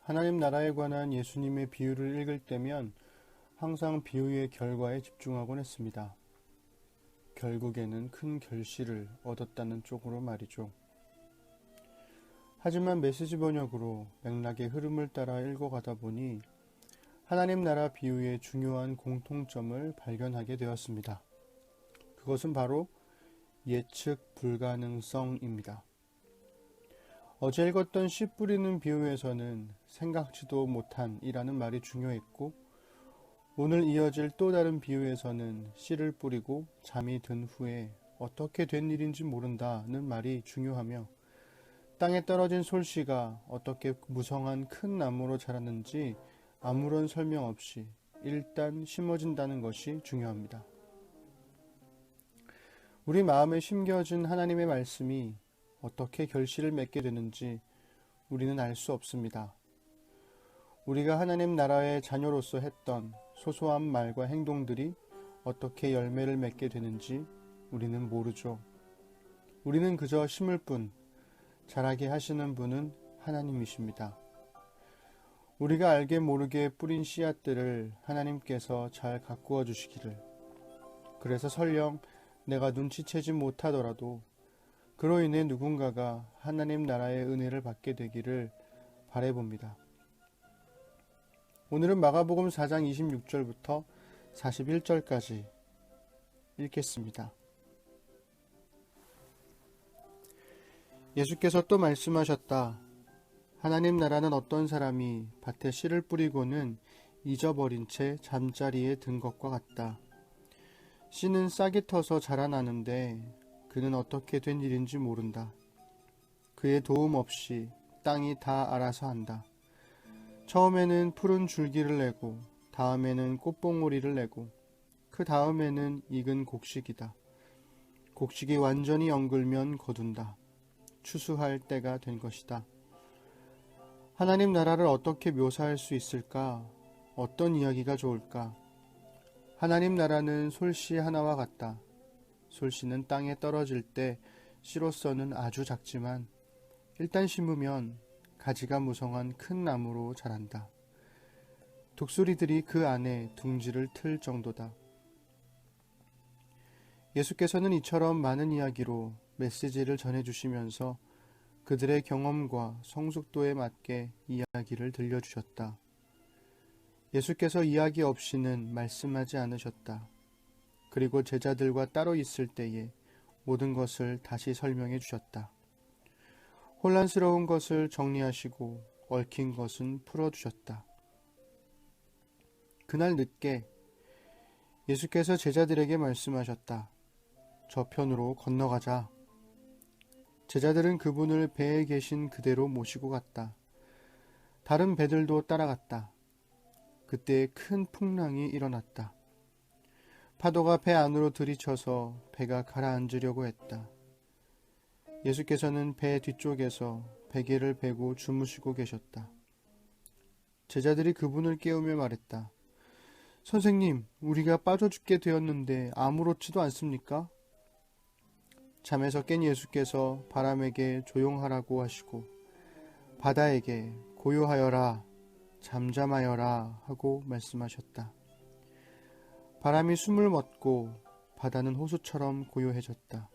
하나님 나라에 관한 예수님의 비유를 읽을 때면 항상 비유의 결과에 집중하곤 했습니다. 결국에는 큰 결실을 얻었다는 쪽으로 말이죠. 하지만 메시지 번역으로 맥락의 흐름을 따라 읽어가다 보니 하나님 나라 비유의 중요한 공통점을 발견하게 되었습니다. 그것은 바로 예측 불가능성입니다. 어제 읽었던 씨 뿌리는 비유에서는 생각지도 못한 이라는 말이 중요했고, 오늘 이어질 또 다른 비유에서는 씨를 뿌리고 잠이 든 후에 어떻게 된 일인지 모른다는 말이 중요하며, 땅에 떨어진 솔씨가 어떻게 무성한 큰 나무로 자랐는지 아무런 설명 없이 일단 심어진다는 것이 중요합니다. 우리 마음에 심겨진 하나님의 말씀이 어떻게 결실을 맺게 되는지 우리는 알 수 없습니다. 우리가 하나님 나라의 자녀로서 했던 소소한 말과 행동들이 어떻게 열매를 맺게 되는지 우리는 모르죠. 우리는 그저 심을 뿐, 자라게 하시는 분은 하나님이십니다. 우리가 알게 모르게 뿌린 씨앗들을 하나님께서 잘 가꾸어 주시기를, 그래서 설령 내가 눈치채지 못하더라도 그로 인해 누군가가 하나님 나라의 은혜를 받게 되기를 바라봅니다. 오늘은 마가복음 4장 26절부터 41절까지 읽겠습니다. 예수께서 또 말씀하셨다. 하나님 나라는 어떤 사람이 밭에 씨를 뿌리고는 잊어버린 채 잠자리에 든 것과 같다. 씨는 싹이 터서 자라나는데 그는 어떻게 된 일인지 모른다. 그의 도움 없이 땅이 다 알아서 한다. 처음에는 푸른 줄기를 내고, 다음에는 꽃봉오리를 내고, 그 다음에는 익은 곡식이다. 곡식이 완전히 엉글면 거둔다. 추수할 때가 된 것이다. 하나님 나라를 어떻게 묘사할 수 있을까? 어떤 이야기가 좋을까? 하나님 나라는 솔씨 하나와 같다. 솔씨는 땅에 떨어질 때 씨로서는 아주 작지만 일단 심으면 가지가 무성한 큰 나무로 자란다. 독수리들이 그 안에 둥지를 틀 정도다. 예수께서는 이처럼 많은 이야기로 메시지를 전해주시면서 그들의 경험과 성숙도에 맞게 이야기를 들려주셨다. 예수께서 이야기 없이는 말씀하지 않으셨다. 그리고 제자들과 따로 있을 때에 모든 것을 다시 설명해 주셨다. 혼란스러운 것을 정리하시고 얽힌 것은 풀어주셨다. 그날 늦게 예수께서 제자들에게 말씀하셨다. 저편으로 건너가자. 제자들은 그분을 배에 계신 그대로 모시고 갔다. 다른 배들도 따라갔다. 그때 큰 풍랑이 일어났다. 파도가 배 안으로 들이쳐서 배가 가라앉으려고 했다. 예수께서는 배 뒤쪽에서 베개를 베고 주무시고 계셨다. 제자들이 그분을 깨우며 말했다. 선생님, 우리가 빠져 죽게 되었는데 아무렇지도 않습니까? 잠에서 깬 예수께서 바람에게 조용하라고 하시고 바다에게 고요하여라, 잠잠하여라 하고 말씀하셨다. 바람이 숨을 멎고 바다는 호수처럼 고요해졌다.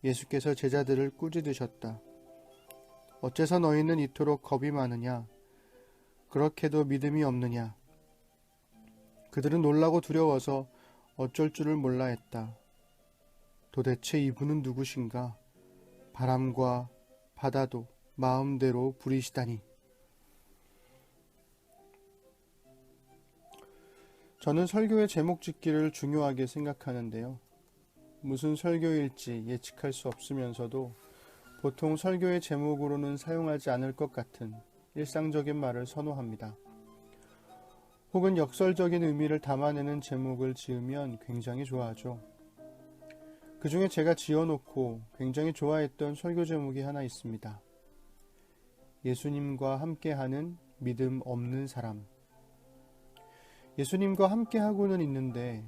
예수께서 제자들을 꾸짖으셨다. 어째서 너희는 이토록 겁이 많으냐? 그렇게도 믿음이 없느냐? 그들은 놀라고 두려워서 어쩔 줄을 몰라 했다. 도대체 이분은 누구신가? 바람과 바다도 마음대로 부리시다니. 저는 설교의 제목 짓기를 중요하게 생각하는데요. 무슨 설교일지 예측할 수 없으면서도 보통 설교의 제목으로는 사용하지 않을 것 같은 일상적인 말을 선호합니다. 혹은 역설적인 의미를 담아내는 제목을 지으면 굉장히 좋아하죠. 그 중에 제가 지어놓고 굉장히 좋아했던 설교 제목이 하나 있습니다. 예수님과 함께하는 믿음 없는 사람. 예수님과 함께하고는 있는데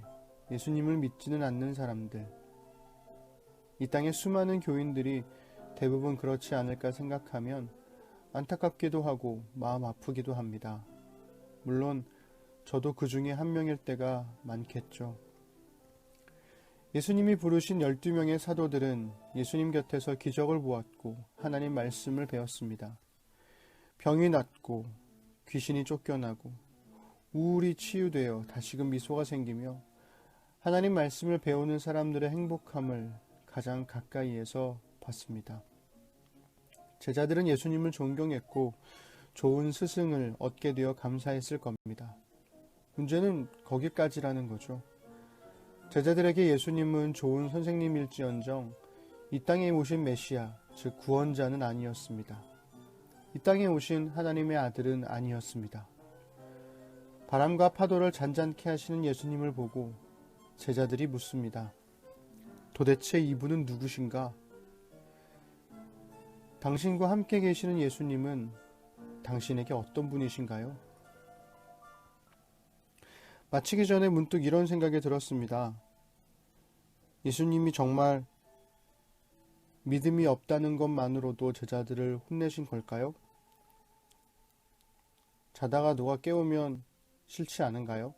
예수님을 믿지는 않는 사람들. 이 땅의 수많은 교인들이 대부분 그렇지 않을까 생각하면 안타깝기도 하고 마음 아프기도 합니다. 물론 저도 그 중에 한 명일 때가 많겠죠. 예수님이 부르신 12명의 사도들은 예수님 곁에서 기적을 보았고 하나님 말씀을 배웠습니다. 병이 낫고 귀신이 쫓겨나고 우울이 치유되어 다시금 미소가 생기며 하나님 말씀을 배우는 사람들의 행복함을 가장 가까이에서 봤습니다. 제자들은 예수님을 존경했고 좋은 스승을 얻게 되어 감사했을 겁니다. 문제는 거기까지라는 거죠. 제자들에게 예수님은 좋은 선생님일지언정 이 땅에 오신 메시아, 즉 구원자는 아니었습니다. 이 땅에 오신 하나님의 아들은 아니었습니다. 바람과 파도를 잔잔케 하시는 예수님을 보고 제자들이 묻습니다. 도대체 이분은 누구신가? 당신과 함께 계시는 예수님은 당신에게 어떤 분이신가요? 마치기 전에 문득 이런 생각이 들었습니다. 예수님이 정말 믿음이 없다는 것만으로도 제자들을 혼내신 걸까요? 자다가 누가 깨우면 싫지 않은가요?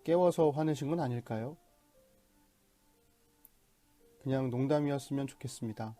깨워서 화내신 건 아닐까요? 그냥 농담이었으면 좋겠습니다.